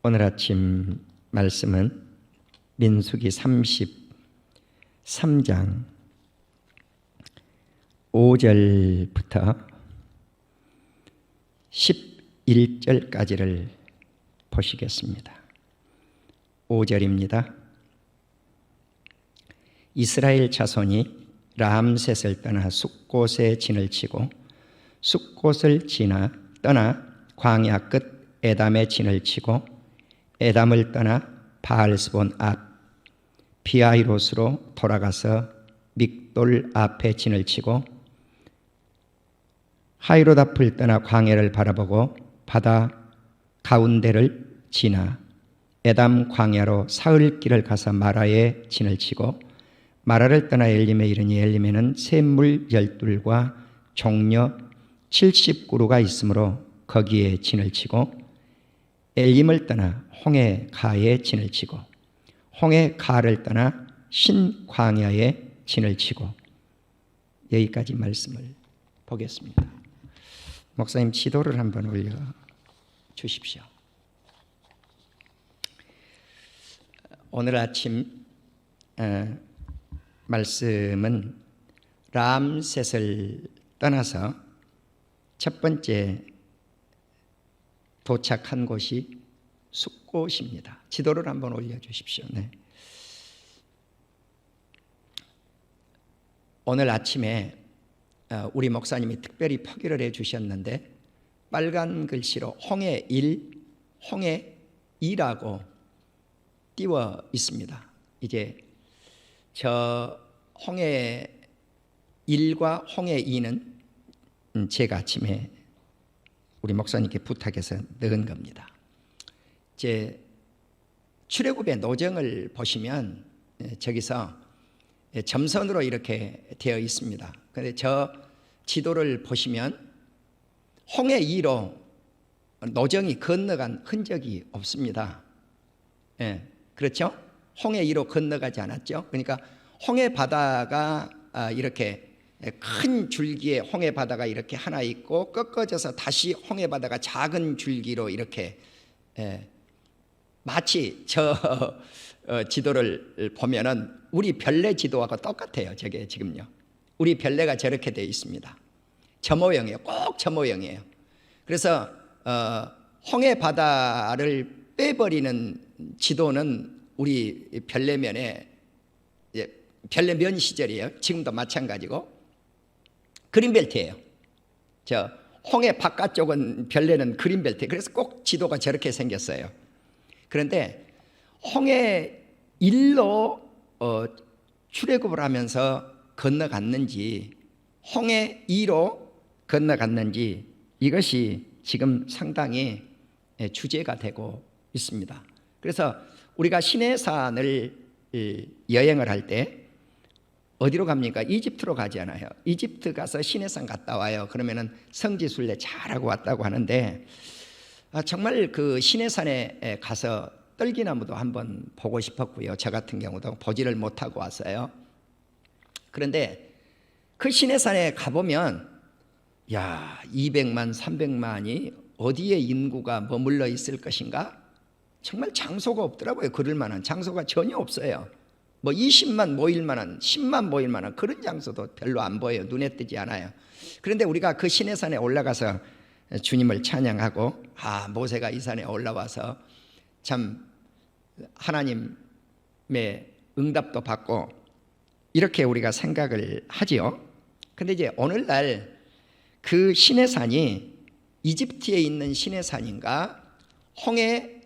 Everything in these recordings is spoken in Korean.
오늘 아침 말씀은 민수기 33장 5절부터 11절까지를 보시겠습니다. 5절입니다. 이스라엘 자손이 람셋을 떠나 숫곳에 진을 치고 숫곳을 떠나 광야 끝 에담에 진을 치고 에담을 떠나 바알스본 앞 비아히롯으로 돌아가서 믹돌 앞에 진을 치고 하히롯 앞을 떠나 광야를 바라보고 바다 가운데를 지나 에담 광야로 사흘길을 가서 마라에 진을 치고 마라를 떠나 엘림에 이르니 엘림에는 샘물 12과 종려 70그루가 있으므로 거기에 진을 치고 엘림을 떠나 홍해 가에 진을 치고 홍해 가를 떠나 신광야에 진을 치고 여기까지 말씀을 보겠습니다. 목사님 지도를 한번 올려 주십시오. 오늘 아침 말씀은 람셋을 떠나서 첫 번째 도착한 곳이 숫곳입니다. 지도를 한번 올려주십시오. 네. 오늘 아침에 우리 목사님이 특별히 표기를 해주셨는데 빨간 글씨로 홍해 1, 홍해 2라고 띄워 있습니다. 이제 저 홍해 1과 홍해 2는 제가 아침에 우리 목사님께 부탁해서 넣은 겁니다. 제 출애굽의 노정을 보시면 저기서 점선으로 이렇게 되어 있습니다. 그런데 저 지도를 보시면 홍해 2로 노정이 건너간 흔적이 없습니다. 그렇죠? 홍해 2로 건너가지 않았죠. 그러니까 홍해 바다가 이렇게 큰 줄기에 홍해 바다가 이렇게 하나 있고 꺾어져서 다시 홍해 바다가 작은 줄기로 이렇게 마치 저 지도를 보면은 우리 별내 지도하고 똑같아요. 저게 지금요. 우리 별내가 저렇게 되어 있습니다. 저 모형이에요. 꼭 저 모형이에요. 그래서 홍해 바다를 빼버리는 지도는 우리 별내면에 별내면 시절이에요. 지금도 마찬가지고 그린벨트예요. 저 홍해 바깥쪽은 별내는 그린벨트. 그래서 꼭 지도가 저렇게 생겼어요. 그런데 홍해 1로 출애굽을 하면서 건너갔는지 홍해 2로 건너갔는지 이것이 지금 상당히 주제가 되고 있습니다. 그래서 우리가 시내산을 여행을 할 때 어디로 갑니까? 이집트로 가지 않아요. 이집트 가서 시내산 갔다 와요. 그러면은 성지순례 잘하고 왔다고 하는데 정말 그 시내산에 가서 떨기나무도 한번 보고 싶었고요. 저 같은 경우도 보지를 못하고 왔어요. 그런데 그 시내산에 가보면 200만 300만이 어디에 인구가 머물러 있을 것인가? 정말 장소가 없더라고요. 그럴 만한 장소가 전혀 없어요. 뭐 20만 모일 만한 10만 모일 만한 그런 장소도 별로 안 보여요. 눈에 띄지 않아요. 그런데 우리가 그 시내산에 올라가서 주님을 찬양하고 모세가 이 산에 올라와서 참 하나님의 응답도 받고 이렇게 우리가 생각을 하지요. 근데 이제 오늘날 그 시내산이 이집트에 있는 시내산인가 홍해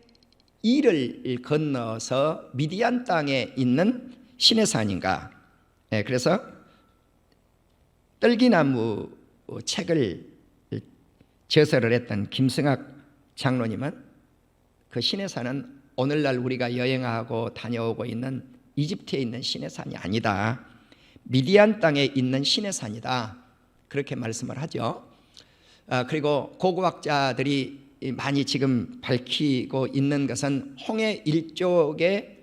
2를 건너서 미디안 땅에 있는 시내산인가. 그래서 떨기나무 책을 저서를 했던 김승학 장로님은 그 시내산은 오늘날 우리가 여행하고 다녀오고 있는 이집트에 있는 시내산이 아니다. 미디안 땅에 있는 시내산이다. 그렇게 말씀을 하죠. 그리고 고고학자들이 많이 지금 밝히고 있는 것은 홍해 1쪽에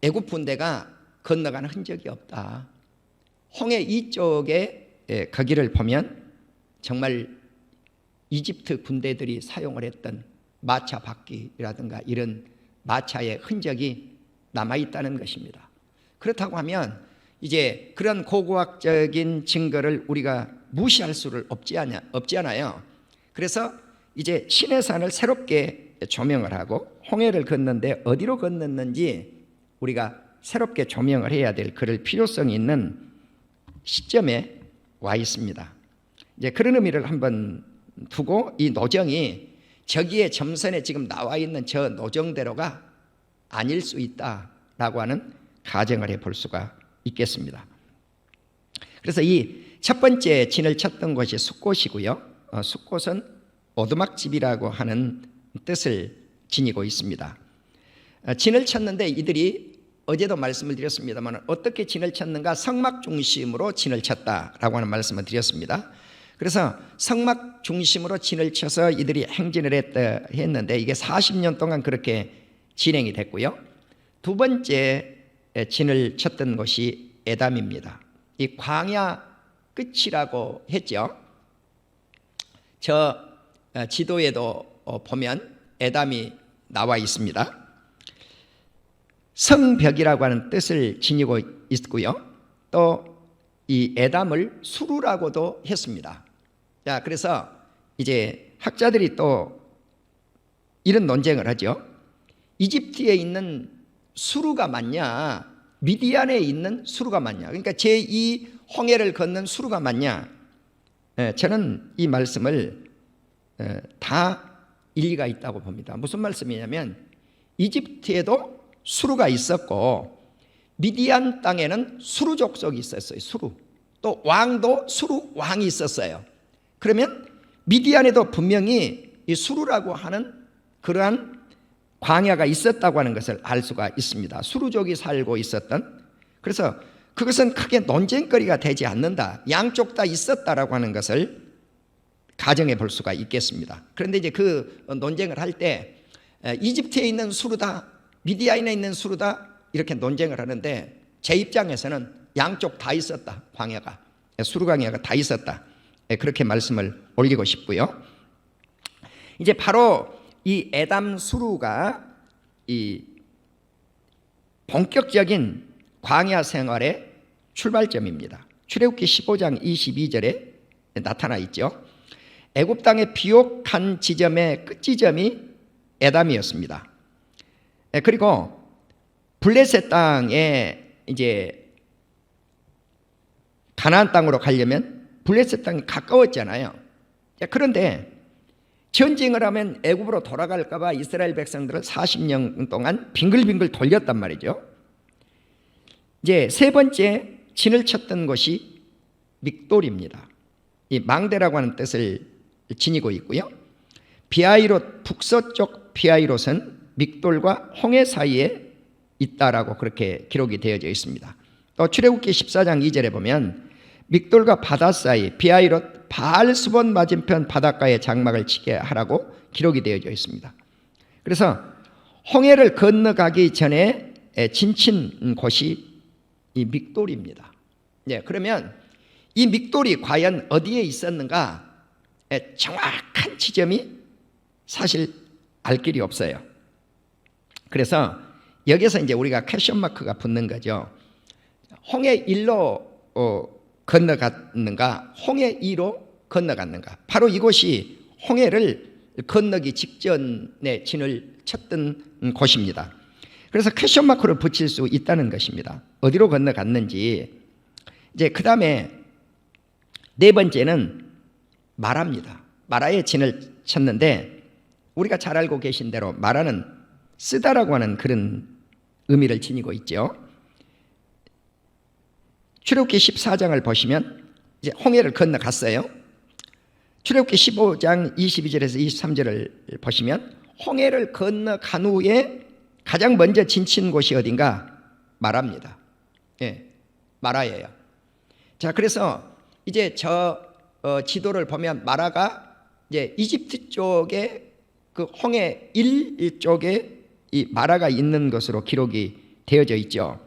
애굽 군대가 건너가는 흔적이 없다. 홍해 2쪽에 거기를 보면 정말 이집트 군대들이 사용을 했던 마차 바퀴라든가 이런 마차의 흔적이 남아있다는 것입니다. 그렇다고 하면 이제 그런 고고학적인 증거를 우리가 무시할 수를 없지 않아요. 그래서 이제 시내산을 새롭게 조명을 하고 홍해를 건넌데 어디로 건넜는지 우리가 새롭게 조명을 해야 될 그럴 필요성이 있는 시점에 와 있습니다. 이제 그런 의미를 한번 두고 이 노정이 저기에 점선에 지금 나와 있는 저 노정대로가 아닐 수 있다라고 하는 가정을 해볼 수가 있겠습니다. 그래서 이 첫 번째 진을 쳤던 곳이 숫곳이고요. 숫곳은 오두막집이라고 하는 뜻을 지니고 있습니다. 진을 쳤는데 이들이 어제도 말씀을 드렸습니다만 어떻게 진을 쳤는가? 성막 중심으로 진을 쳤다라고 하는 말씀을 드렸습니다. 그래서 성막 중심으로 진을 쳐서 이들이 행진을 했는데 이게 40년 동안 그렇게 진행이 됐고요. 두 번째 진을 쳤던 곳이 에담입니다. 이 광야 끝이라고 했죠. 저 지도에도 보면 에담이 나와 있습니다. 성벽이라고 하는 뜻을 지니고 있고요. 또 이 에담을 수루라고도 했습니다. 자, 그래서 이제 학자들이 또 이런 논쟁을 하죠. 이집트에 있는 수루가 맞냐, 미디안에 있는 수루가 맞냐, 그러니까 제2 홍해를 건넌 수루가 맞냐. 저는 이 말씀을 다 일리가 있다고 봅니다. 무슨 말씀이냐면 이집트에도 수루가 있었고 미디안 땅에는 수루 족속이 있었어요. 수루. 또 왕도 수루 왕이 있었어요. 그러면 미디안에도 분명히 이 수루라고 하는 그러한 광야가 있었다고 하는 것을 알 수가 있습니다. 수루족이 살고 있었던. 그래서 그것은 크게 논쟁거리가 되지 않는다. 양쪽 다 있었다라고 하는 것을 가정해 볼 수가 있겠습니다. 그런데 이제 그 논쟁을 할 때 이집트에 있는 수루다, 미디안에 있는 수루다 이렇게 논쟁을 하는데 제 입장에서는 양쪽 다 있었다. 광야가, 수루 광야가 다 있었다. 그렇게 말씀을 올리고 싶고요. 이제 바로 이 에담 수루가 이 본격적인 광야 생활의 출발점입니다. 출애굽기 15장 22절에 나타나 있죠. 애굽 땅의 비옥한 지점의 끝지점이 에담이었습니다. 그리고 블레셋 땅에 이제 가나안 땅으로 가려면 블레셋 땅이 가까웠잖아요. 그런데 전쟁을 하면 애굽으로 돌아갈까 봐 이스라엘 백성들을 40년 동안 빙글빙글 돌렸단 말이죠. 이제 세 번째 진을 쳤던 곳이 믹돌입니다. 이 망대라고 하는 뜻을 지니고 있고요. 비하이롯, 북서쪽 비하이롯은 믹돌과 홍해 사이에 있다라고 그렇게 기록이 되어져 있습니다. 또 출애굽기 14장 2절에 보면 믹돌과 바다 사이 비하이롯 바알스본 맞은편 바닷가에 장막을 치게 하라고 기록이 되어져 있습니다. 그래서 홍해를 건너가기 전에 진친 곳이 이 믹돌입니다. 그러면 이 믹돌이 과연 어디에 있었는가? 정확한 지점이 사실 알 길이 없어요. 그래서 여기서 이제 우리가 퀘션 마크가 붙는 거죠. 홍해 1로 건너갔는가, 홍해 2로 건너갔는가. 바로 이곳이 홍해를 건너기 직전에 진을 쳤던 곳입니다. 그래서 퀘션 마크를 붙일 수 있다는 것입니다. 어디로 건너갔는지. 이제 그 다음에 네 번째는 마라입니다. 마라에 진을 쳤는데 우리가 잘 알고 계신 대로 마라는 쓰다라고 하는 그런 의미를 지니고 있죠. 출애굽기 14장을 보시면 이제 홍해를 건너갔어요. 출애굽기 15장 22절에서 23절을 보시면 홍해를 건너간 후에 가장 먼저 진친 곳이 어딘가? 마라입니다. 마라예요. 자, 그래서 이제 저 지도를 보면 마라가 이제 이집트 쪽에 그 홍해 1 쪽에 이 마라가 있는 것으로 기록이 되어져 있죠.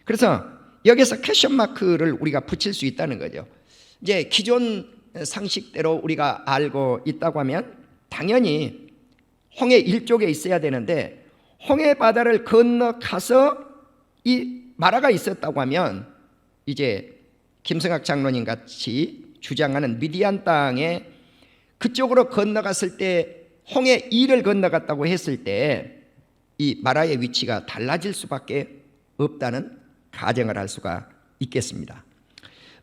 그래서 여기서 퀘션 마크를 우리가 붙일 수 있다는 거죠. 이제 기존 상식대로 우리가 알고 있다고 하면 당연히 홍해 일쪽에 있어야 되는데 홍해 바다를 건너가서 이 마라가 있었다고 하면 이제 김성학 장로님 같이 주장하는 미디안 땅에 그쪽으로 건너갔을 때 홍해 2를 건너갔다고 했을 때 이 마라의 위치가 달라질 수밖에 없다는 가정을 할 수가 있겠습니다.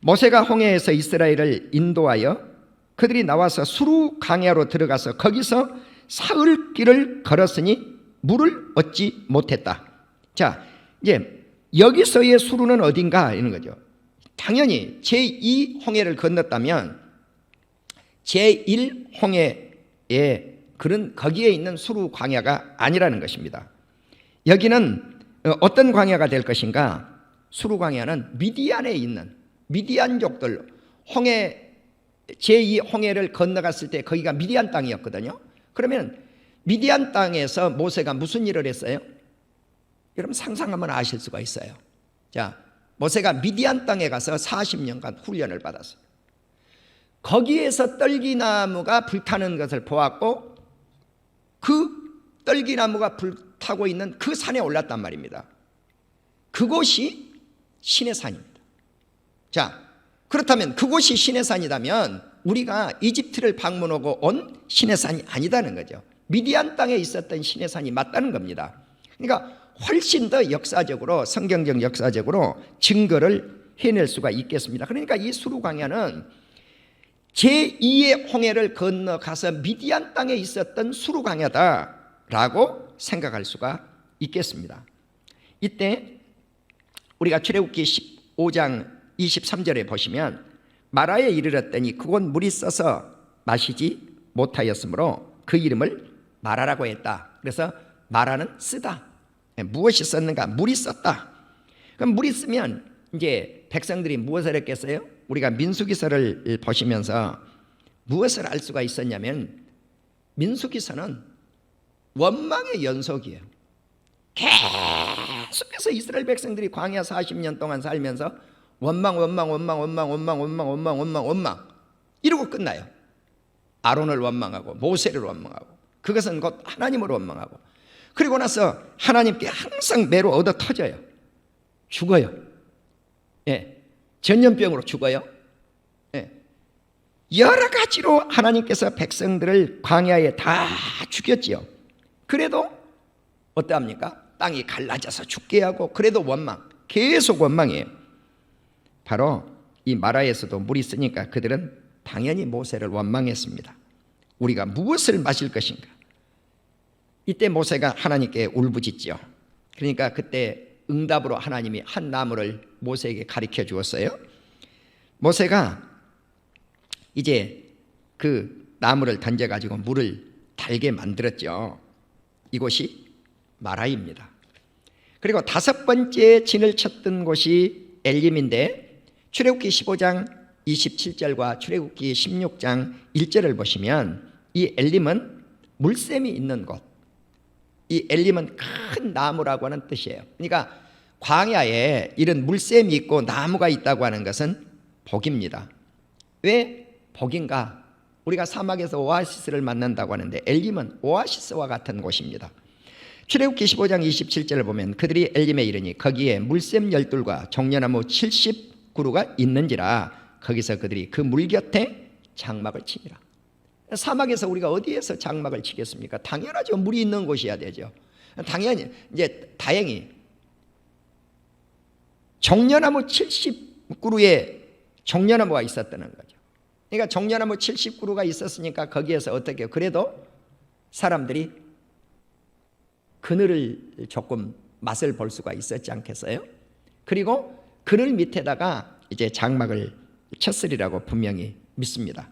모세가 홍해에서 이스라엘을 인도하여 그들이 나와서 수루 광야로 들어가서 거기서 사흘 길을 걸었으니 물을 얻지 못했다. 자, 이제 여기서의 수루는 어딘가 이런 거죠. 당연히 제2 홍해를 건넜다면 제1 홍해에 그런 거기에 있는 수루 광야가 아니라는 것입니다. 여기는 어떤 광야가 될 것인가? 수루 광야는 미디안에 있는 미디안족들, 홍해 제2 홍해를 건너갔을 때 거기가 미디안 땅이었거든요. 그러면 미디안 땅에서 모세가 무슨 일을 했어요? 여러분 상상하면 아실 수가 있어요. 자, 모세가 미디안 땅에 가서 40년간 훈련을 받았어요. 거기에서 떨기나무가 불타는 것을 보았고 그 떨기나무가 불타고 있는 그 산에 올랐단 말입니다. 그곳이 신의 산입니다. 자, 그렇다면 그곳이 신의 산이라면 우리가 이집트를 방문하고 온 신의 산이 아니다는 거죠. 미디안 땅에 있었던 신의 산이 맞다는 겁니다. 그러니까 훨씬 더 역사적으로 성경적 역사적으로 증거를 해낼 수가 있겠습니다. 그러니까 이 수루 광야는 제2의 홍해를 건너가서 미디안 땅에 있었던 수루 광야다라고 생각할 수가 있겠습니다. 이때 우리가 출애굽기 15장 23절에 보시면 마라에 이르렀더니 그곳 물이 써서 마시지 못하였으므로 그 이름을 마라라고 했다. 그래서 마라는 쓰다. 무엇이 썼는가? 물이 썼다. 그럼 물이 쓰면 이제 백성들이 무엇을 했겠어요? 우리가 민수기서를 보시면서 무엇을 알 수가 있었냐면 민수기서는 원망의 연속이에요. 계속해서 이스라엘 백성들이 광야 40년 동안 살면서 원망 이러고 끝나요. 아론을 원망하고 모세를 원망하고 그것은 곧 하나님을 원망하고 그리고 나서 하나님께 항상 매로 얻어 터져요. 죽어요. 예. 전염병으로 죽어요. 예. 여러 가지로 하나님께서 백성들을 광야에 다 죽였지요. 그래도 어떠합니까? 땅이 갈라져서 죽게 하고 그래도 원망, 계속 원망이에요. 바로 이 마라에서도 물이 쓰니까 그들은 당연히 모세를 원망했습니다. 우리가 무엇을 마실 것인가? 이때 모세가 하나님께 울부짖죠. 그러니까 그때 응답으로 하나님이 한 나무를 모세에게 가르쳐 주었어요. 모세가 이제 그 나무를 던져가지고 물을 달게 만들었죠. 이곳이 마라입니다. 그리고 5번째 진을 쳤던 곳이 엘림인데 출애굽기 15장 27절과 출애굽기 16장 1절을 보시면 이 엘림은 물샘이 있는 곳, 이 엘림은 큰 나무라고 하는 뜻이에요. 그러니까 광야에 이런 물샘이 있고 나무가 있다고 하는 것은 복입니다. 왜 복인가? 우리가 사막에서 오아시스를 만난다고 하는데 엘림은 오아시스와 같은 곳입니다. 출애굽기 15장 27절을 보면 그들이 엘림에 이르니 거기에 물샘 12과 종려나무 70그루가 있는지라 거기서 그들이 그 물 곁에 장막을 치니라. 사막에서 우리가 어디에서 장막을 치겠습니까? 당연하죠. 물이 있는 곳이어야 되죠. 당연히 이제 다행히 종려나무 70그루에 종려나무가 있었다는 거죠. 그러니까 종려나무 70그루가 있었으니까 거기에서 어떻게 해요? 그래도 사람들이 그늘을 조금 맛을 볼 수가 있었지 않겠어요? 그리고 그늘 밑에다가 이제 장막을 쳤으리라고 분명히 믿습니다.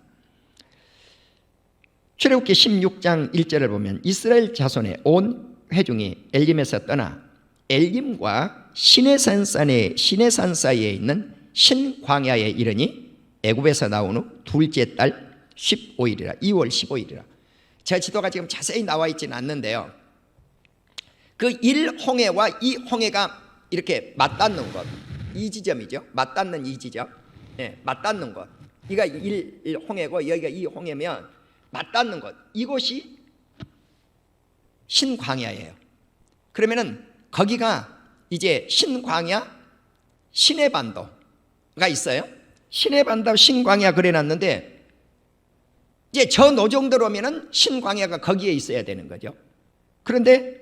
출애굽기 16장 1절을 보면 이스라엘 자손의 온 회중이 엘림에서 떠나 엘림과 시내산 사이에 있는 신광야에 이르니 애굽에서 나온 후 둘째 달 15일이라 2월 15일이라. 제 지도가 지금 자세히 나와 있지는 않는데요. 그 1홍해와 2홍해가 이렇게 맞닿는 곳, 이 지점이죠. 맞닿는 이 지점. 네, 맞닿는 곳. 이가 1홍해고 여기가 2홍해면 맞닿는 곳. 이곳이 신광야예요. 그러면은 거기가 이제 신광야, 시내반도가 있어요. 시내반도, 신광야 그래놨는데 이제 저 노정대로 오면은 신광야가 거기에 있어야 되는 거죠. 그런데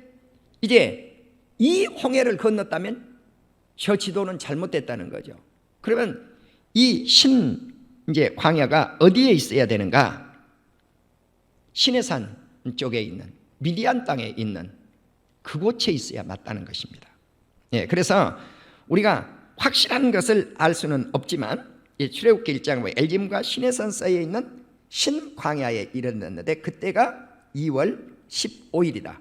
이제 이 홍해를 건넜다면 저 지도는 잘못됐다는 거죠. 그러면 이 이제 광야가 어디에 있어야 되는가? 시내산 쪽에 있는 미디안 땅에 있는 그곳에 있어야 맞다는 것입니다. 예, 그래서 우리가 확실한 것을 알 수는 없지만 출애굽기 1장 엘림과 시내산 사이에 있는 신광야에 이르렀는데 그때가 2월 15일이다.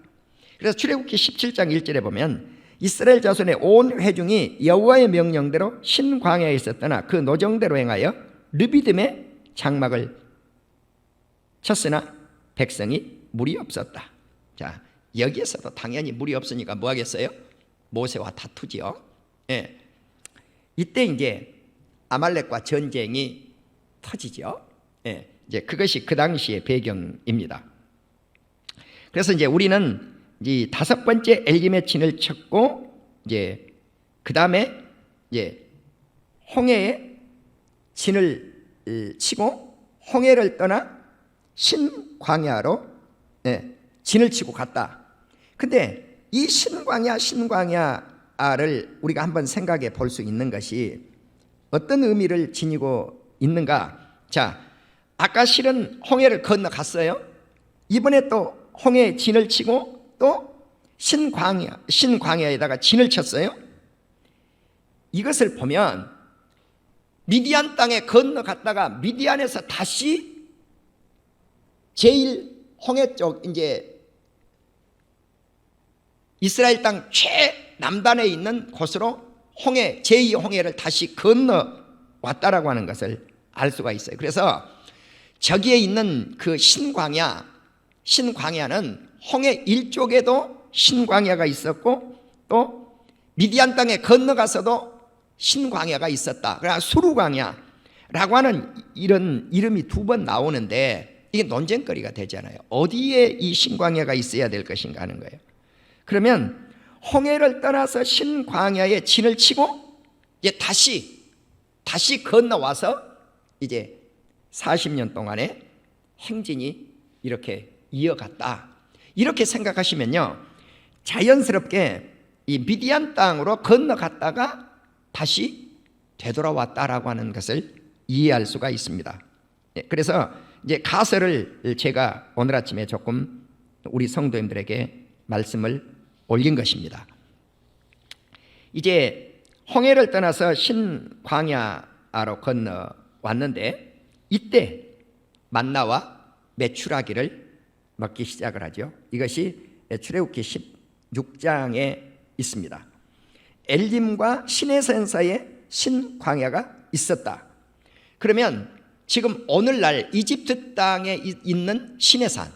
그래서 출애굽기 17장 1절에 보면 이스라엘 자손의 온 회중이 여호와의 명령대로 신광야에 있었더나 그 노정대로 행하여 르비딤에 장막을 쳤으나 백성이 물이 없었다. 자, 여기에서도 당연히 물이 없으니까 뭐 하겠어요? 모세와 다투지요. 예. 이때 이제 아말렉과 전쟁이 터지죠. 예. 이제 그것이 그 당시의 배경입니다. 그래서 이제 우리는 이 5번째 엘림의 진을 쳤고 이제 그 다음에 이제 홍해에 진을 치고 홍해를 떠나 신광야로 진을 치고 갔다. 근데 이 신광야를 우리가 한번 생각해 볼 수 있는 것이 어떤 의미를 지니고 있는가? 자, 아까 실은 홍해를 건너갔어요. 이번에 또 홍해에 진을 치고 또 신광야에다가 진을 쳤어요. 이것을 보면 미디안 땅에 건너갔다가 미디안에서 다시 제일 홍해 쪽 이제 이스라엘 땅 최남단에 있는 곳으로 제2 홍해를 다시 건너왔다라고 하는 것을 알 수가 있어요. 그래서 저기에 있는 그 신광야는 홍해 일쪽에도 신광야가 있었고 또 미디안 땅에 건너가서도 신광야가 있었다. 그러나 수루광야라고 하는 이런 이름이 2번 나오는데 이게 논쟁거리가 되잖아요. 어디에 이 신광야가 있어야 될 것인가 하는 거예요. 그러면 홍해를 떠나서 신광야에 진을 치고 이제 다시 건너와서 이제 40년 동안의 행진이 이렇게 이어갔다. 이렇게 생각하시면요, 자연스럽게 이 미디안 땅으로 건너갔다가 다시 되돌아왔다라고 하는 것을 이해할 수가 있습니다. 그래서 이제 가설을 제가 오늘 아침에 조금 우리 성도님들에게 말씀을 올린 것입니다. 이제 홍해를 떠나서 신광야로 건너왔는데 이때 만나와 메추라기를 먹기 시작을 하죠. 이것이 출애굽기 16장에 있습니다. 엘림과 시내산 사이에 신광야가 있었다. 그러면 지금 오늘날 이집트 땅에 있는 시내산,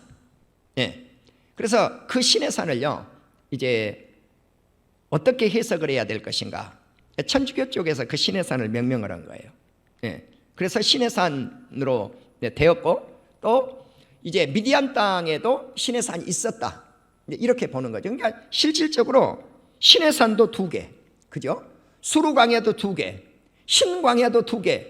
그래서 그 시내산을요 이제 어떻게 해석을 해야 될 것인가? 천주교 쪽에서 그 시내산을 명명을 한 거예요. 그래서 시내산으로 되었고 또 이제 미디안 땅에도 시내산이 있었다. 이렇게 보는 거죠. 그러니까 실질적으로 시내산도 2개, 그죠? 수루광야도 2개, 신광야도 2개,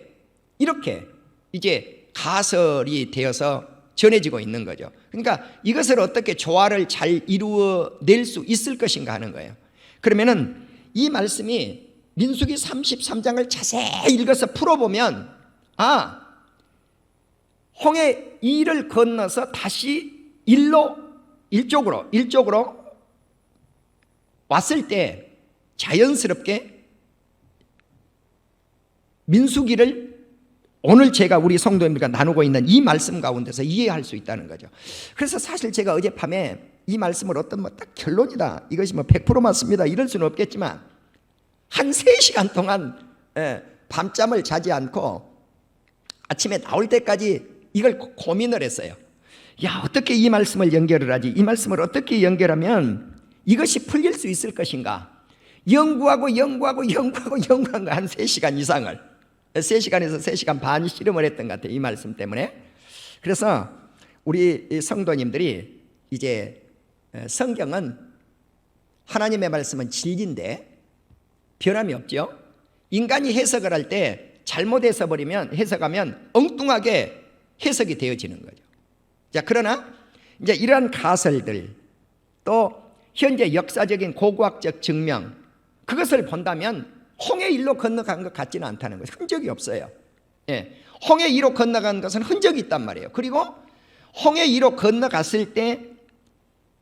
이렇게 이제 가설이 되어서 전해지고 있는 거죠. 그러니까 이것을 어떻게 조화를 잘 이루어낼 수 있을 것인가 하는 거예요. 그러면은 이 말씀이 민수기 33장을 자세히 읽어서 풀어보면 홍해 이를 건너서 다시 일쪽으로 왔을 때 자연스럽게 민수기를 오늘 제가 우리 성도님들과 나누고 있는 이 말씀 가운데서 이해할 수 있다는 거죠. 그래서 사실 제가 어젯밤에 이 말씀을 어떤 딱 결론이다, 이것이 100% 맞습니다, 이럴 수는 없겠지만 한 3시간 동안 밤잠을 자지 않고 아침에 나올 때까지 이걸 고민을 했어요. 야, 어떻게 이 말씀을 연결을 하지? 이 말씀을 어떻게 연결하면 이것이 풀릴 수 있을 것인가? 연구하고 한 3시간 이상을, 3시간에서 3시간 반 실험을 했던 것 같아요, 이 말씀 때문에. 그래서 우리 성도님들이 이제 성경은 하나님의 말씀은 진리인데 변함이 없죠. 인간이 해석을 할 때 잘못해서 버리면 해석하면 엉뚱하게 해석이 되어지는 거죠. 자, 그러나 이제 이러한 가설들 또 현재 역사적인 고고학적 증명 그것을 본다면 홍해 일로 건너간 것 같지는 않다는 거죠. 흔적이 없어요. 예. 홍해 이로 건너간 것은 흔적이 있단 말이에요. 그리고 홍해 이로 건너갔을 때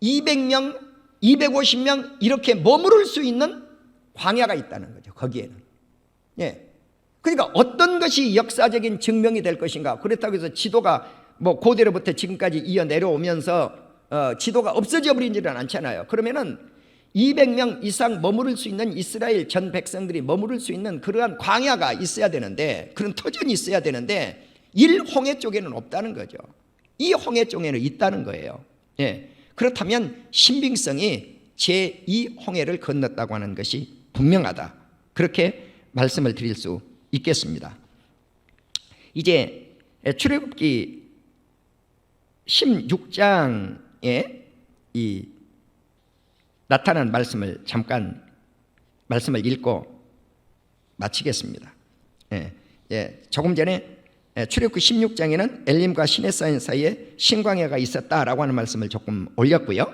200명, 250명 이렇게 머무를 수 있는 광야가 있다는 거죠. 거기에는. 예. 그러니까 어떤 것이 역사적인 증명이 될 것인가. 그렇다고 해서 지도가 뭐 고대로부터 지금까지 이어 내려오면서 지도가 없어져 버리지는 않잖아요. 그러면은 200명 이상 머무를 수 있는 이스라엘 전 백성들이 머무를 수 있는 그러한 광야가 있어야 되는데 그런 터전이 있어야 되는데 1홍해 쪽에는 없다는 거죠. 이 홍해 쪽에는 있다는 거예요. 예. 그렇다면 신빙성이 제2홍해를 건넜다고 하는 것이 분명하다. 그렇게 말씀을 드릴 수 있겠습니다. 이제 출애굽기 16장에 이 나타난 말씀을 잠깐 말씀을 읽고 마치겠습니다. 조금 전에 출애굽기 16장에는 엘림과 시내산 사이에 신광야가 있었다라고 하는 말씀을 조금 올렸고요.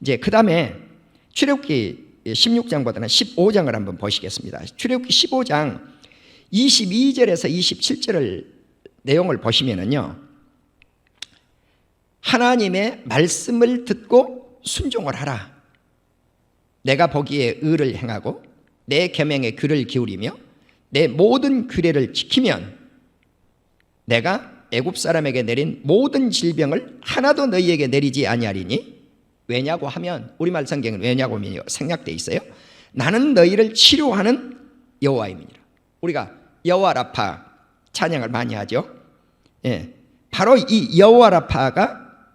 이제 그 다음에 출애굽기 16장보다는 15장을 한번 보시겠습니다. 출애굽기 15장 22절에서 27절을 내용을 보시면은요, 하나님의 말씀을 듣고 순종을 하라. 내가 보기에 의를 행하고 내 계명에 귀를 기울이며 내 모든 규례를 지키면 내가 애굽 사람에게 내린 모든 질병을 하나도 너희에게 내리지 아니하리니. 왜냐고 하면 우리말 성경은 왜냐고 하면 생략되어 있어요. 나는 너희를 치료하는 여호와임이니라. 우리가 여호와 라파 찬양을 많이 하죠. 예, 바로 이 여호와 라파가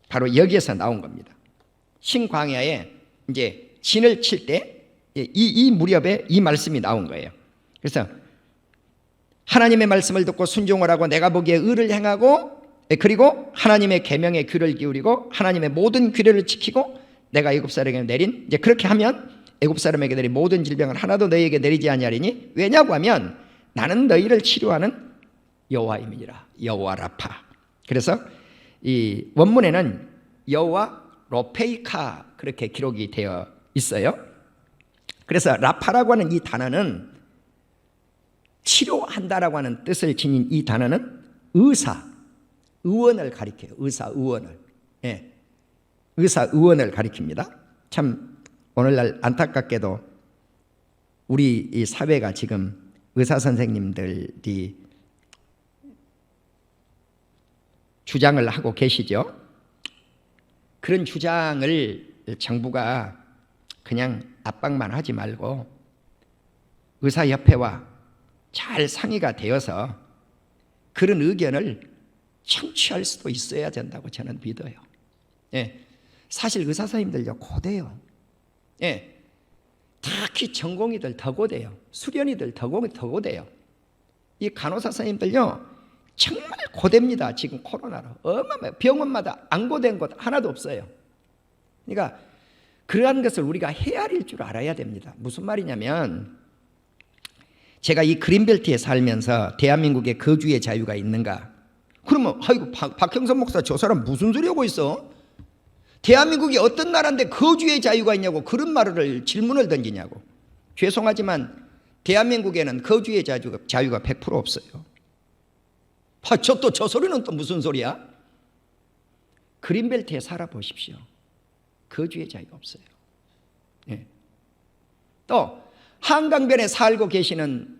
바로 여기에서 나온 겁니다. 신광야에 이제 진을 칠 때 이 무렵에 이 말씀이 나온 거예요. 그래서 하나님의 말씀을 듣고 순종을 하고 내가 보기에 의를 행하고 그리고 하나님의 계명에 귀를 기울이고 하나님의 모든 규례를 지키고 내가 애굽 사람에게 내린 이제 그렇게 하면 애굽 사람에게 내린 모든 질병을 하나도 너희에게 내리지 아니하리니. 왜냐고 하면 나는 너희를 치료하는 여호와임이니라. 여호와 라파. 그래서 이 원문에는 여호와 로페이카 그렇게 기록이 되어 있어요. 그래서 라파라고 하는 이 단어는 치료한다라고 하는 뜻을 지닌 이 단어는 의원을 가리켜요. 의원을. 예. 의원을 가리킵니다. 참 오늘날 안타깝게도 우리 이 사회가 지금 의사 선생님들이 주장을 하고 계시죠. 그런 주장을 정부가 그냥 압박만 하지 말고 의사협회와 잘 상의가 되어서 그런 의견을 청취할 수도 있어야 된다고 저는 믿어요. 예. 사실 의사 선생님들요 고대요. 예. 특히 전공의들 더 고대요. 수련의들 더 고대요. 이 간호사 선생님들요 정말 고됩니다. 지금 코로나로 어마어마해요. 병원마다 안 고된 곳 하나도 없어요. 그러니까 그러한 것을 우리가 헤아릴 줄 알아야 됩니다. 무슨 말이냐면 제가 이 그린벨트에 살면서 대한민국의 거주의 자유가 있는가? 그러면 아이고 박형선 목사 저 사람 무슨 소리 하고 있어? 대한민국이 어떤 나라인데 거주의 자유가 있냐고 그런 말을 질문을 던지냐고. 죄송하지만 대한민국에는 거주의 자유가 100% 없어요. 저 소리는 또 무슨 소리야? 그린벨트에 살아보십시오. 거주의 자유가 없어요. 예. 또 한강변에 살고 계시는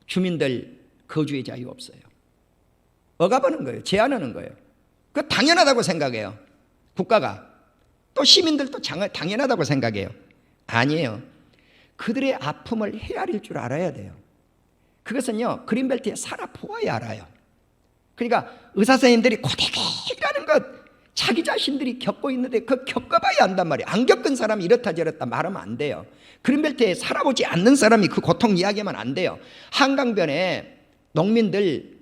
주민들 거주의 자유 없어요. 억압하는 거예요. 제한하는 거예요. 그거 당연하다고 생각해요. 국가가. 또 시민들도 당연하다고 생각해요. 아니에요. 그들의 아픔을 헤아릴 줄 알아야 돼요. 그것은요 그린벨트에 살아보아야 알아요. 그러니까 의사 선생님들이 고되기라는 것 자기 자신들이 겪고 있는데 그 겪어봐야 한단 말이에요. 안 겪은 사람이 이렇다 저렇다 말하면 안 돼요. 그린벨트에 살아보지 않는 사람이 그 고통 이야기하면 안 돼요. 한강변에 농민들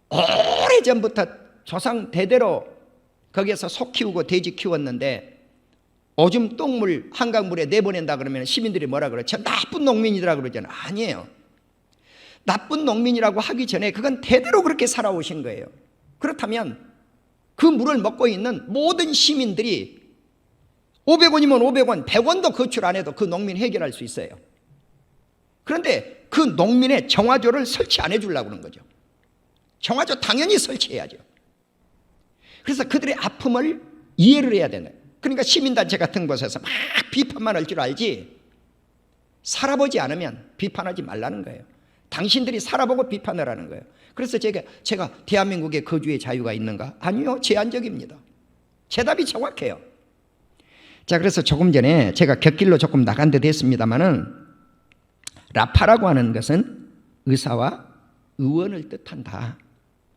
오래전부터 조상 대대로 거기에서 소 키우고 돼지 키웠는데 오줌 똥물 한강물에 내보낸다 그러면 시민들이 뭐라 그래요? 저 나쁜 농민이라 그러잖아요. 아니에요. 나쁜 농민이라고 하기 전에 그건 대대로 그렇게 살아오신 거예요. 그렇다면 그 물을 먹고 있는 모든 시민들이 500원이면 500원, 100원도 거출 안 해도 그 농민 해결할 수 있어요. 그런데 그 농민의 정화조를 설치 안 해주려고 그러는 거죠. 정화조 당연히 설치해야죠. 그래서 그들의 아픔을 이해를 해야 되는, 그러니까 시민단체 같은 곳에서 막 비판만 할 줄 알지 살아보지 않으면 비판하지 말라는 거예요. 당신들이 살아보고 비판을 하는 거예요. 그래서 제가 대한민국에 거주의 자유가 있는가? 아니요, 제한적입니다. 제 답이 정확해요. 자, 그래서 조금 전에 제가 곁길로 조금 나간 듯 했습니다마는 라파라고 하는 것은 의사와 의원을 뜻한다.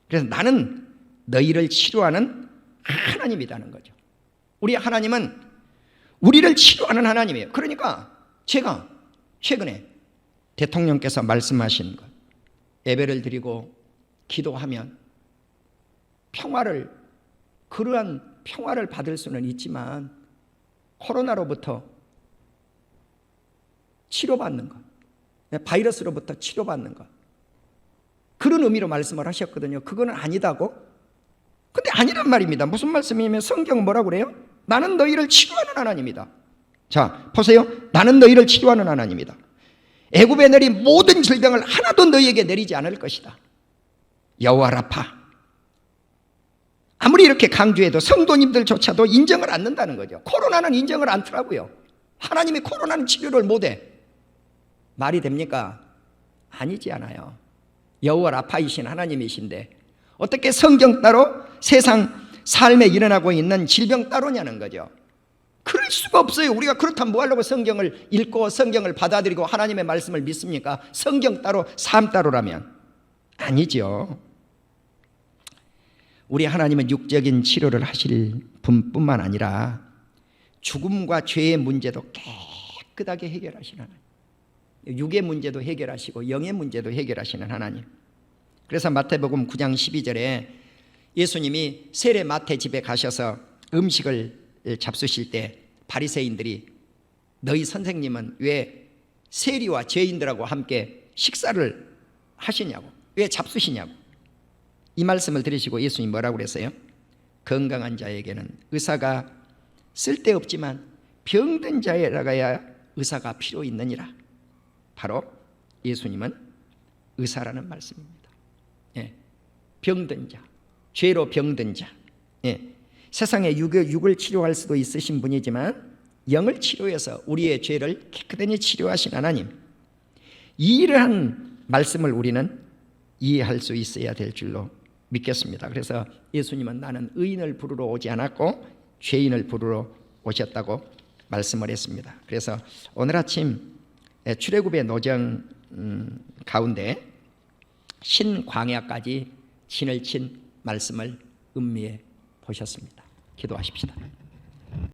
그래서 나는 너희를 치료하는 하나님이라는 거죠. 우리 하나님은 우리를 치료하는 하나님이에요. 그러니까 제가 최근에 대통령께서 말씀하신 것, 예배를 드리고 기도하면 그러한 평화를 받을 수는 있지만 코로나로부터 치료받는 것, 바이러스로부터 치료받는 것, 그런 의미로 말씀을 하셨거든요. 그거는 아니다고? 근데 아니란 말입니다. 무슨 말씀이냐면 성경은 뭐라고 그래요? 나는 너희를 치료하는 하나님이다. 자, 보세요. 나는 너희를 치료하는 하나님이다. 애굽에 내린 모든 질병을 하나도 너희에게 내리지 않을 것이다. 여호와 라파. 아무리 이렇게 강조해도 성도님들조차도 인정을 않는다는 거죠. 코로나는 인정을 않더라고요. 하나님이 코로나는 치료를 못해. 말이 됩니까? 아니지 않아요. 여호와 라파이신 하나님이신데 어떻게 성경 따로 세상 삶에 일어나고 있는 질병 따로냐는 거죠. 그럴 수가 없어요. 우리가 그렇다면 뭐 하려고 성경을 읽고 성경을 받아들이고 하나님의 말씀을 믿습니까? 성경 따로 삶 따로라면 아니죠. 우리 하나님은 육적인 치료를 하실 분뿐만 아니라 죽음과 죄의 문제도 깨끗하게 해결하시는 하나님, 육의 문제도 해결하시고 영의 문제도 해결하시는 하나님. 그래서 마태복음 9장 12절에 예수님이 세례 마태 집에 가셔서 음식을 잡수실 때 바리새인들이 너희 선생님은 왜 세리와 죄인들하고 함께 식사를 하시냐고, 왜 잡수시냐고, 이 말씀을 들으시고 예수님이 뭐라고 그랬어요? 건강한 자에게는 의사가 쓸데없지만 병든 자에게야 의사가 필요 있느니라. 바로 예수님은 의사라는 말씀입니다. 예. 병든 자, 죄로 병든 자, 예. 세상에 육을 치료할 수도 있으신 분이지만 영을 치료해서 우리의 죄를 깨끗하게 치료하신 하나님, 이러한 말씀을 우리는 이해할 수 있어야 될 줄로 믿겠습니다. 그래서 예수님은 나는 의인을 부르러 오지 않았고 죄인을 부르러 오셨다고 말씀을 했습니다. 그래서 오늘 아침 출애굽의 노정 가운데 신광야까지 진을 친 말씀을 음미해 보셨습니다. 기도하십시다.